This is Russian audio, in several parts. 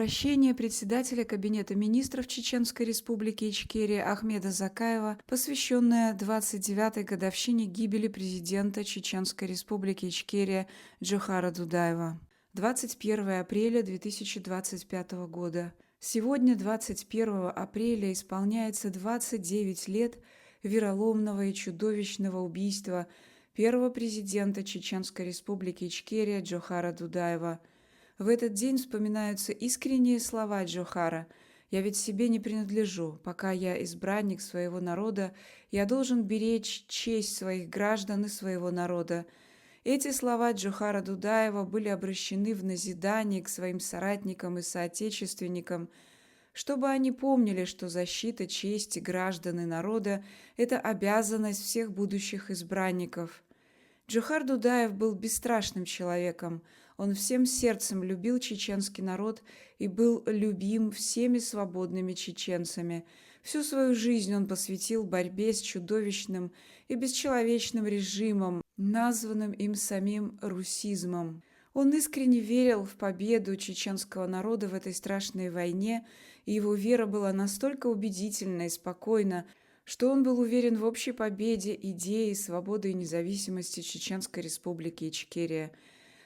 Обращение председателя Кабинета министров Чеченской Республики Ичкерия Ахмеда Закаева, посвященное 29-й годовщине гибели президента Чеченской Республики Ичкерия Джохара Дудаева. 21 апреля 2025 года. Сегодня, 21 апреля, исполняется 29 лет вероломного и чудовищного убийства первого президента Чеченской Республики Ичкерия Джохара Дудаева. В этот день вспоминаются искренние слова Джохара: «Я ведь себе не принадлежу. Пока я избранник своего народа, я должен беречь честь своих граждан и своего народа». Эти слова Джохара Дудаева были обращены в назидание к своим соратникам и соотечественникам, чтобы они помнили, что защита чести граждан и народа – это обязанность всех будущих избранников. Джохар Дудаев был бесстрашным человеком. Он всем сердцем любил чеченский народ и был любим всеми свободными чеченцами. Всю свою жизнь он посвятил борьбе с чудовищным и бесчеловечным режимом, названным им самим русизмом. Он искренне верил в победу чеченского народа в этой страшной войне, и его вера была настолько убедительна и спокойна, что он был уверен в общей победе идеи свободы и независимости Чеченской Республики Ичкерия.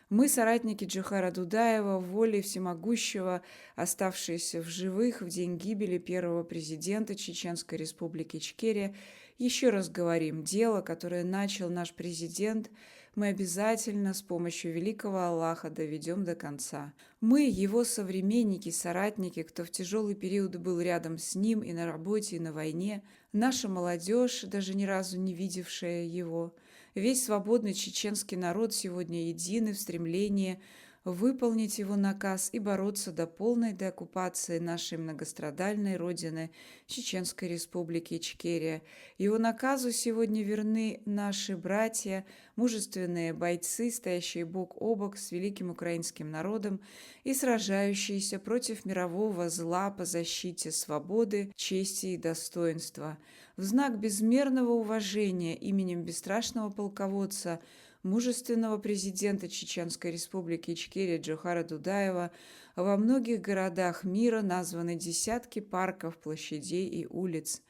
Мы, соратники Джохара Дудаева, волей всемогущего, оставшиеся в живых в день гибели первого президента Чеченской Республики Ичкерия, еще раз говорим: дело, которое начал наш президент, мы обязательно с помощью великого Аллаха доведем до конца. Мы, его современники, соратники, кто в тяжелый период был рядом с ним и на работе, и на войне, наша молодежь, даже ни разу не видевшая его, весь свободный чеченский народ сегодня едины в стремлении выполнить его наказ и бороться до полной деоккупации нашей многострадальной родины Чеченской Республики Ичкерия. Его наказу сегодня верны наши братья, мужественные бойцы, стоящие бок о бок с великим украинским народом и сражающиеся против мирового зла по защите свободы, чести и достоинства. В знак безмерного уважения именем бесстрашного полководца, мужественного президента Чеченской Республики Ичкерия Джохара Дудаева во многих городах мира названы десятки парков, площадей и улиц.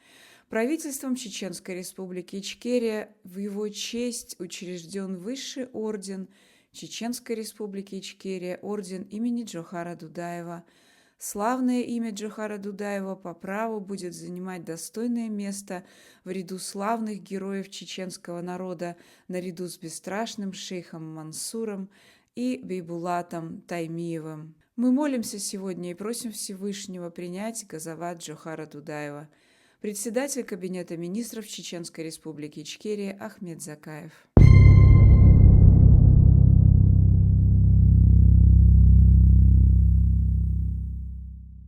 Правительством Чеченской Республики Ичкерия в его честь учрежден высший орден Чеченской Республики Ичкерия, орден имени Джохара Дудаева. Славное имя Джохара Дудаева по праву будет занимать достойное место в ряду славных героев чеченского народа, наряду с бесстрашным шейхом Мансуром и Бейбулатом Таймиевым. Мы молимся сегодня и просим Всевышнего принять газават Джохара Дудаева. Председатель Кабинета министров Чеченской Республики Ичкерия Ахмед Закаев.